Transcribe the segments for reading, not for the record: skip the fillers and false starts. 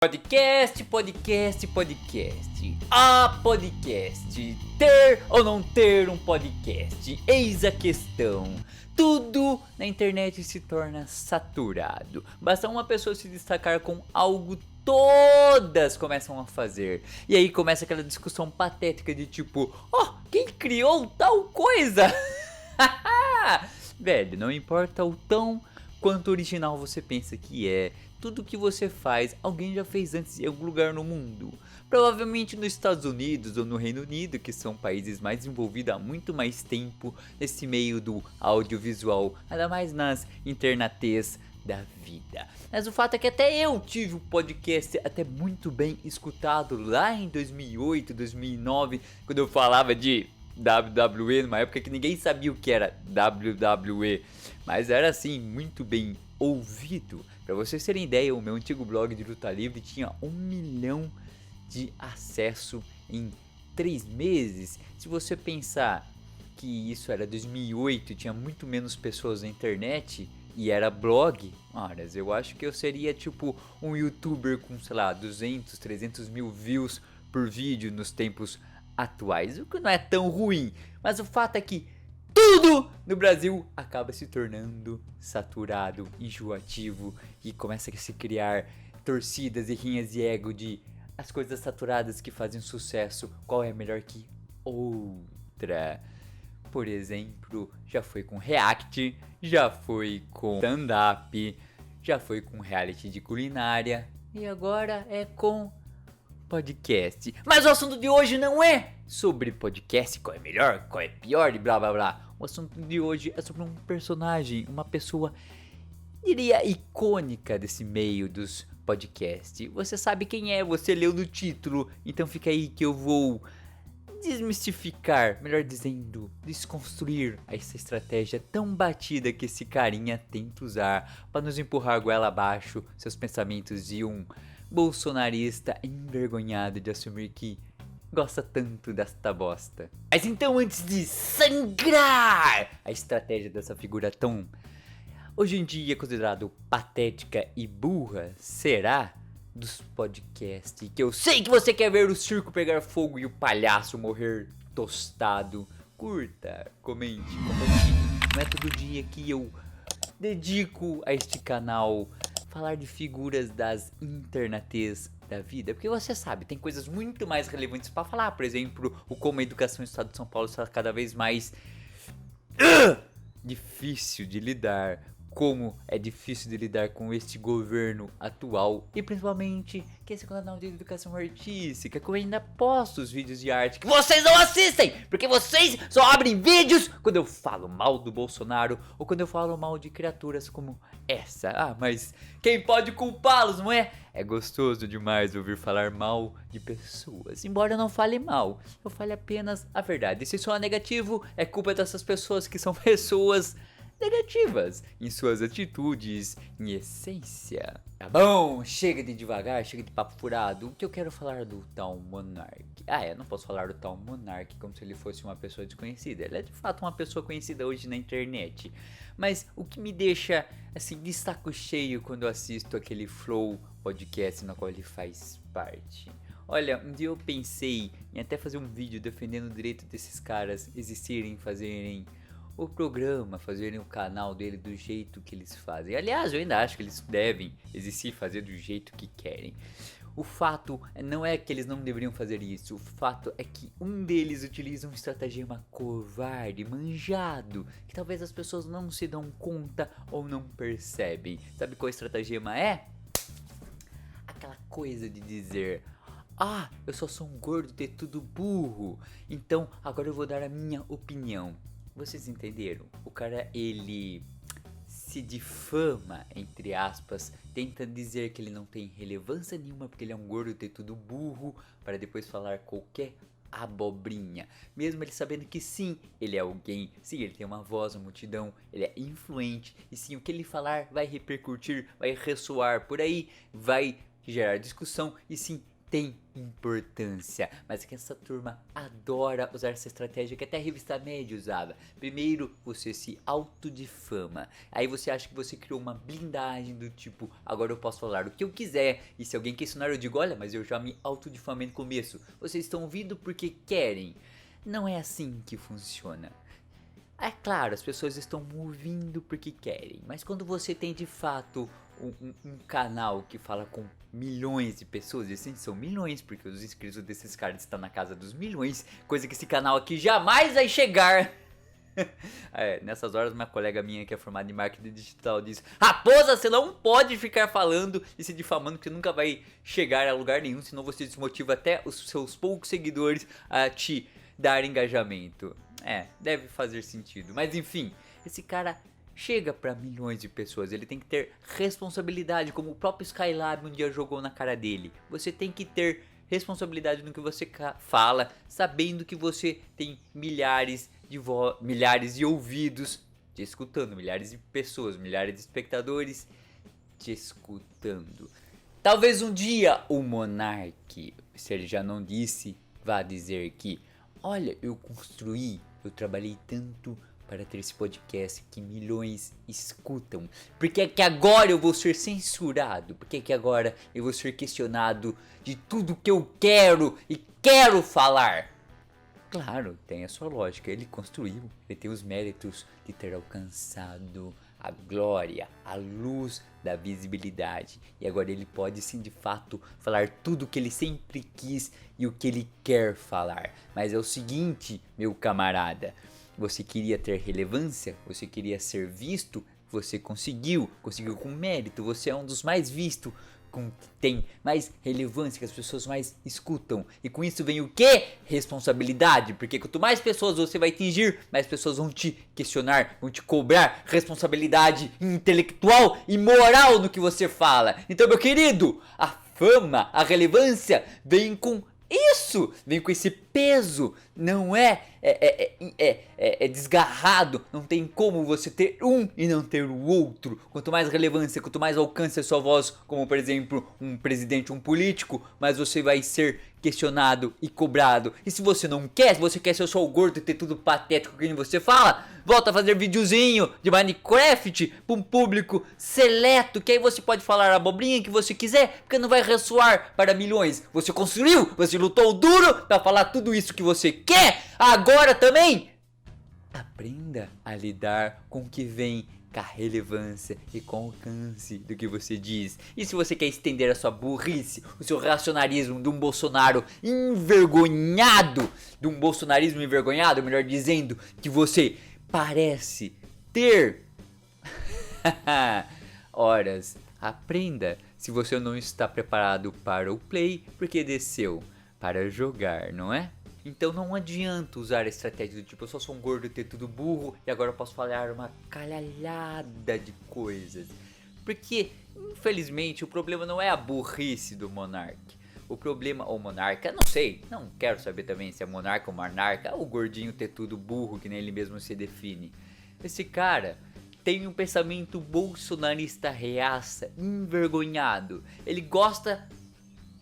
Podcast. Podcast. Ter ou não ter um podcast? Eis a questão. Tudo na internet se torna saturado. Basta uma pessoa se destacar com algo, todas começam a fazer. E aí começa aquela discussão patética de tipo, quem criou tal coisa? Velho, não importa o tão quanto original você pensa que é, tudo que você faz, alguém já fez antes em algum lugar no mundo. Provavelmente nos Estados Unidos ou no Reino Unido, que são países mais envolvidos há muito mais tempo nesse meio do audiovisual, ainda mais nas internets da vida. Mas o fato é que até eu tive um podcast até muito bem escutado lá em 2008, 2009, quando eu falava de WWE, numa época que ninguém sabia o que era WWE, mas era assim, muito bem ouvido. Pra vocês terem ideia, o meu antigo blog de luta livre tinha 1 milhão de acesso em 3 meses. Se você pensar que isso era 2008, tinha muito menos pessoas na internet e era blog, horas, eu acho que eu seria tipo um youtuber com, sei lá, 200, 300 mil views por vídeo nos tempos atuais, o que não é tão ruim, mas o fato é que tudo no Brasil acaba se tornando saturado, enjoativo e começa a se criar torcidas e rinhas de ego de as coisas saturadas que fazem sucesso, qual é melhor que outra. Por exemplo, já foi com react, já foi com stand-up, já foi com reality de culinária e agora é com podcast. Mas o assunto de hoje não é sobre podcast, qual é melhor, qual é pior e blá blá blá. O assunto de hoje é sobre um personagem, uma pessoa, diria, icônica desse meio dos podcasts. Você sabe quem é, você leu no título, então fica aí que eu vou desmistificar, melhor dizendo, desconstruir essa estratégia tão batida que esse carinha tenta usar para nos empurrar a goela abaixo seus pensamentos de um bolsonarista envergonhado de assumir que gosta tanto desta bosta. Mas então, antes de sangrar a estratégia dessa figura tão hoje em dia considerado patética e burra, será dos podcasts, que eu sei que você quer ver o circo pegar fogo e o palhaço morrer tostado. Curta, comente, compartilhe. Não é todo dia que eu dedico a este canal falar de figuras das internets da vida, porque você sabe, tem coisas muito mais relevantes para falar. Por exemplo, o como a educação no estado de São Paulo está cada vez mais difícil de lidar, como é difícil de lidar com este governo atual e principalmente que esse canal de educação artística, que eu ainda posto os vídeos de arte que vocês não assistem, porque vocês só abrem vídeos quando eu falo mal do Bolsonaro ou quando eu falo mal de criaturas como essa. Mas quem pode culpá-los, não é? É gostoso demais ouvir falar mal de pessoas, embora eu não fale mal, eu fale apenas a verdade. Se isso é negativo, é culpa dessas pessoas que são pessoas negativas em suas atitudes, em essência. Tá bom, chega de devagar, chega de papo furado. O que eu quero falar do tal Monark? Eu não posso falar do tal Monark como se ele fosse uma pessoa desconhecida. Ele é de fato uma pessoa conhecida hoje na internet. Mas o que me deixa assim de saco cheio quando eu assisto aquele Flow podcast no qual ele faz parte. Olha, um dia eu pensei em até fazer um vídeo defendendo o direito desses caras existirem, fazerem o programa, fazerem o canal dele do jeito que eles fazem. Aliás, eu ainda acho que eles devem existir, fazer do jeito que querem. O fato não é que eles não deveriam fazer isso, o fato é que um deles utiliza um estratagema covarde, manjado, que talvez as pessoas não se dão conta ou não percebem. Sabe qual estratagema é? Aquela coisa de dizer: eu só sou um gordo tetudo burro, então agora eu vou dar a minha opinião. Vocês entenderam? O cara, ele se difama, entre aspas, tenta dizer que ele não tem relevância nenhuma porque ele é um gordo tetudo burro, para depois falar qualquer abobrinha, mesmo ele sabendo que sim, ele é alguém, sim, ele tem uma voz, uma multidão, ele é influente, e sim, o que ele falar vai repercutir, vai ressoar por aí, vai gerar discussão, e sim, tem importância, mas que essa turma adora usar essa estratégia que até a revista Média usava. Primeiro você se autodifama, aí você acha que você criou uma blindagem do tipo, agora eu posso falar o que eu quiser, e se alguém questionar eu digo, olha, mas eu já me autodifamei no começo, vocês estão ouvindo porque querem. Não é assim que funciona. É claro, as pessoas estão ouvindo porque querem, mas quando você tem de fato um canal que fala com milhões de pessoas, e assim são milhões, porque os inscritos desses caras estão na casa dos milhões, coisa que esse canal aqui jamais vai chegar. Nessas horas uma colega minha que é formada em marketing digital diz: Raposa, você não pode ficar falando e se difamando que você nunca vai chegar a lugar nenhum, senão você desmotiva até os seus poucos seguidores a te dar engajamento. Deve fazer sentido, mas enfim, esse cara chega para milhões de pessoas, ele tem que ter responsabilidade, como o próprio Skylab um dia jogou na cara dele. Você tem que ter responsabilidade no que você fala, sabendo que você tem milhares de ouvidos te escutando, milhares de pessoas, milhares de espectadores te escutando. Talvez um dia o Monark, se ele já não disse, vá dizer que, olha, eu trabalhei tanto para ter esse podcast que milhões escutam. Por que é que agora eu vou ser censurado? Por que é que agora eu vou ser questionado de tudo que eu quero e quero falar? Claro, tem a sua lógica. Ele construiu, ele tem os méritos de ter alcançado a glória, a luz da visibilidade. E agora ele pode sim de fato falar tudo o que ele sempre quis e o que ele quer falar. Mas é o seguinte, meu camarada, você queria ter relevância, você queria ser visto, você conseguiu com mérito, você é um dos mais vistos, tem mais relevância, que as pessoas mais escutam. E com isso vem o quê? Responsabilidade, porque quanto mais pessoas você vai atingir, mais pessoas vão te questionar, vão te cobrar responsabilidade intelectual e moral no que você fala. Então, meu querido, a fama, a relevância vem com isso, vem com esse peso, não é desgarrado, não tem como você ter um e não ter o outro. Quanto mais relevância, quanto mais alcance a sua voz, como por exemplo um presidente, um político, mais você vai ser questionado e cobrado. E se você não quer, se você quer ser só o gordo e ter tudo patético que nem você fala, volta a fazer videozinho de Minecraft para um público seleto, que aí você pode falar a abobrinha que você quiser, porque não vai ressoar para milhões. Você construiu, você lutou duro para falar tudo isso que você quer. Agora também aprenda a lidar com o que vem, com a relevância e com o alcance do que você diz. E se você quer estender a sua burrice, o seu racionalismo de um Bolsonaro envergonhado, melhor dizendo, que você parece ter horas, aprenda. Se você não está preparado para o play, porque desceu para jogar, não é? Então não adianta usar a estratégia do tipo, eu só sou um gordo, ter tudo burro e agora eu posso falar uma calhada de coisas. Porque, infelizmente, o problema não é a burrice do Monark. O problema, ou monarca, não sei, não quero saber também se é monarca ou monarca, o gordinho ter tudo burro, que nem ele mesmo se define. Esse cara tem um pensamento bolsonarista reaça, envergonhado. Ele gosta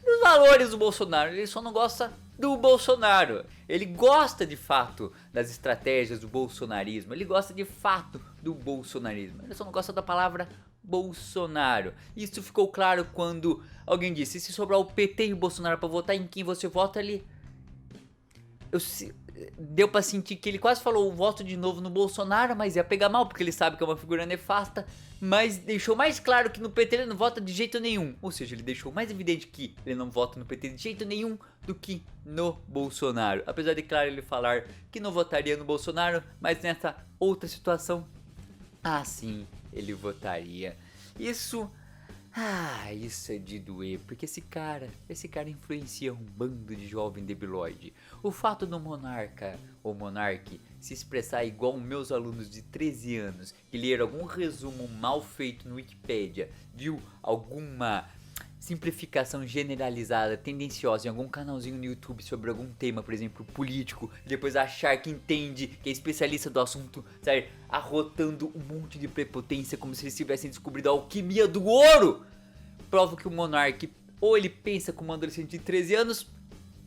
dos valores do Bolsonaro, ele só não gosta do Bolsonaro. Ele gosta de fato das estratégias do bolsonarismo, ele gosta de fato do bolsonarismo, ele só não gosta da palavra Bolsonaro. Isso ficou claro quando alguém disse, se sobrar o PT e o Bolsonaro pra votar, em quem você vota, ele... Deu pra sentir que ele quase falou, voto de novo no Bolsonaro, mas ia pegar mal, porque ele sabe que é uma figura nefasta, mas deixou mais claro que no PT ele não vota de jeito nenhum. Ou seja, ele deixou mais evidente que ele não vota no PT de jeito nenhum do que no Bolsonaro. Apesar de, claro, ele falar que não votaria no Bolsonaro, mas nessa outra situação, sim, ele votaria. Isso é de doer, porque esse cara influencia um bando de jovem debilóide. O fato do monarca ou monarque se expressar igual meus alunos de 13 anos, que leram algum resumo mal feito no Wikipedia, viu alguma simplificação generalizada, tendenciosa em algum canalzinho no YouTube sobre algum tema, por exemplo, político, e depois achar que entende, que é especialista do assunto, sair arrotando um monte de prepotência como se eles tivessem descobrido a alquimia do ouro, prova que o monarca ou ele pensa como um adolescente de 13 anos,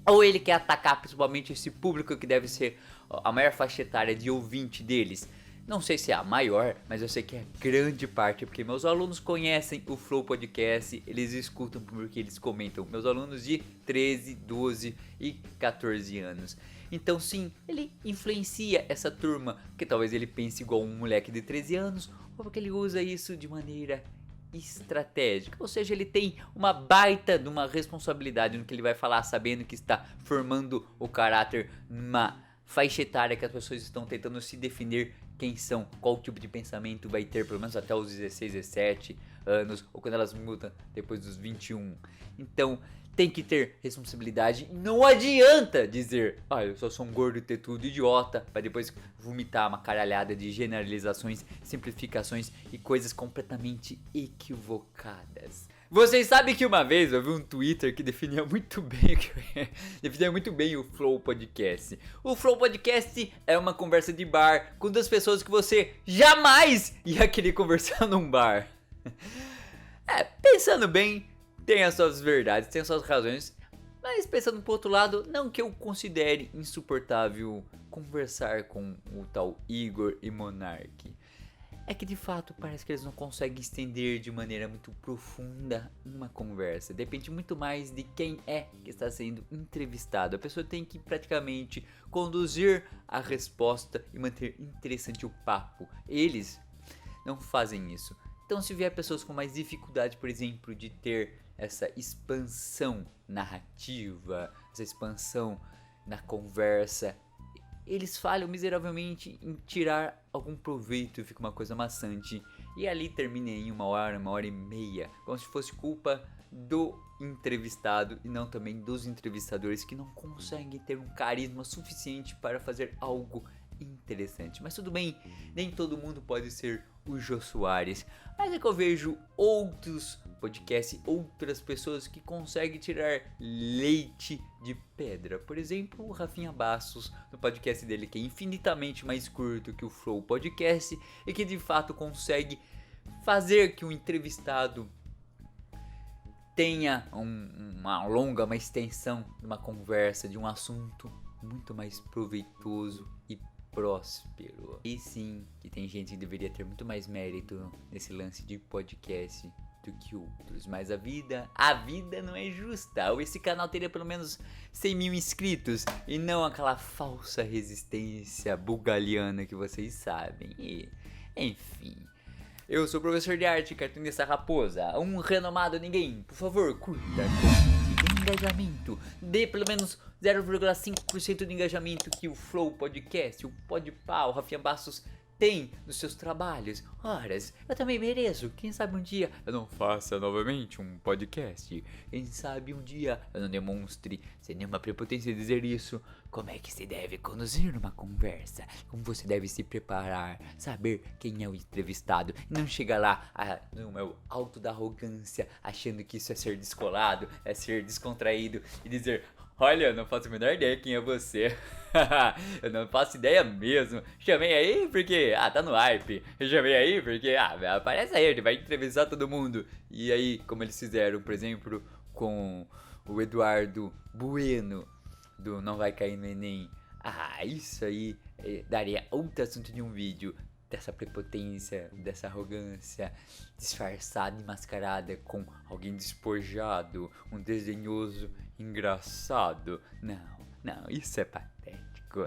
ou ele quer atacar principalmente esse público que deve ser a maior faixa etária de ouvinte deles. Não sei se é a maior, mas eu sei que é grande parte, porque meus alunos conhecem o Flow Podcast, eles escutam porque eles comentam. Meus alunos de 13, 12 e 14 anos. Então sim, ele influencia essa turma, porque talvez ele pense igual um moleque de 13 anos, ou porque ele usa isso de maneira estratégica, ou seja, ele tem uma baita de uma responsabilidade no que ele vai falar, sabendo que está formando o caráter numa faixa etária que as pessoas estão tentando se definir quem são, qual tipo de pensamento vai ter, pelo menos até os 16, 17 anos, ou quando elas mudam depois dos 21. Então, tem que ter responsabilidade. Não adianta dizer, eu só sou um gordo tetudo idiota, pra depois vomitar uma caralhada de generalizações, simplificações e coisas completamente equivocadas. Vocês sabem que uma vez eu vi um Twitter que definia muito bem o Flow Podcast. O Flow Podcast é uma conversa de bar com duas pessoas que você jamais ia querer conversar num bar. Pensando bem, tem as suas verdades, tem as suas razões, mas pensando pro outro lado, não que eu considere insuportável conversar com o tal Igor e Monark. É que de fato parece que eles não conseguem estender de maneira muito profunda uma conversa. Depende muito mais de quem é que está sendo entrevistado. A pessoa tem que praticamente conduzir a resposta e manter interessante o papo. Eles não fazem isso. Então, se vier pessoas com mais dificuldade, por exemplo, de ter essa expansão narrativa, essa expansão na conversa, eles falham miseravelmente em tirar algum proveito e fica uma coisa maçante. E ali termina em uma hora e meia, como se fosse culpa do entrevistado e não também dos entrevistadores que não conseguem ter um carisma suficiente para fazer algo interessante. Mas tudo bem, nem todo mundo pode ser o Jô Soares. Mas é que eu vejo outros podcasts, outras pessoas que conseguem tirar leite de pedra. Por exemplo, o Rafinha Bastos, no podcast dele, que é infinitamente mais curto que o Flow Podcast e que de fato consegue fazer que o entrevistado tenha uma longa, uma extensão de uma conversa, de um assunto muito mais proveitoso e próspero. E sim, que tem gente que deveria ter muito mais mérito nesse lance de podcast do que outros, mas a vida não é justa. Ou esse canal teria pelo menos 100 mil inscritos e não aquela falsa resistência bugaliana que vocês sabem. E, enfim, eu sou o professor de arte, cartunista raposa, um renomado ninguém. Por favor, curta, comente, engajamento, dê pelo menos 0,5% de engajamento que o Flow Podcast, o Podpah, o Rafinha Bastos tem nos seus trabalhos. Horas, eu também mereço. Quem sabe um dia eu não faça novamente um podcast. Quem sabe um dia eu não demonstre sem nenhuma prepotência dizer isso. Como é que se deve conduzir numa conversa? Como você deve se preparar, saber quem é o entrevistado e não chegar lá no meu alto da arrogância, achando que isso é ser descolado, é ser descontraído e dizer: olha, eu não faço a menor ideia quem é você. Eu não faço ideia mesmo. Chamei aí porque, tá no hype. Eu chamei aí porque, aparece aí, ele vai entrevistar todo mundo. E aí, como eles fizeram, por exemplo, com o Eduardo Bueno, do Não Vai Cair no Enem. Isso aí daria outro assunto de um vídeo. Dessa prepotência, dessa arrogância disfarçada e mascarada com alguém despojado, um desdenhoso engraçado. Não, isso é patético.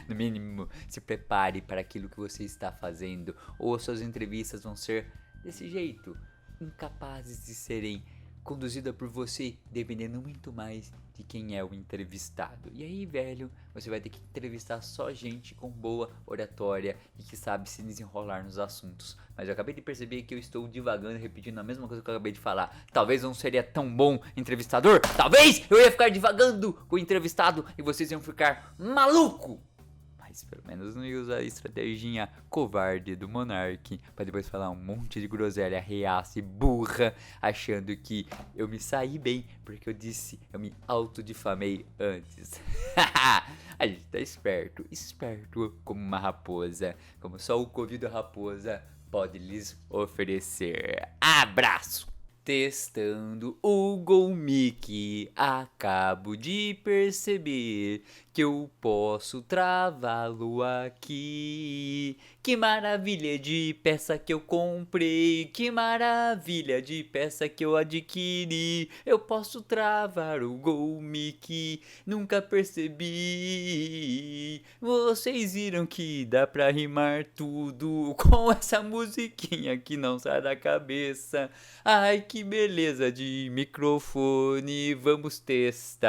No mínimo, se prepare para aquilo que você está fazendo, ou suas entrevistas vão ser desse jeito, incapazes de serem conduzidas por você, dependendo muito mais de quem é o entrevistado. E aí, velho, você vai ter que entrevistar só gente com boa oratória e que sabe se desenrolar nos assuntos. Mas eu acabei de perceber que eu estou divagando e repetindo a mesma coisa que eu acabei de falar. Talvez não seria tão bom entrevistador. Talvez eu ia ficar divagando com o entrevistado e vocês iam ficar maluco. Mas pelo menos não ia usar a estratégia covarde do Monark pra depois falar um monte de groselha reaça e burra, achando que eu me saí bem porque eu me autodifamei antes. A gente tá esperto como uma raposa, como só o Covid da raposa pode lhes oferecer. Abraço! Testando o Gol Mickey, acabo de perceber que eu posso travá-lo aqui. Que maravilha de peça que eu comprei, que maravilha de peça que eu adquiri. Eu posso travar o Gol Mickey, nunca percebi. Vocês viram que dá pra rimar tudo com essa musiquinha que não sai da cabeça. Ai, que beleza de microfone, vamos testar.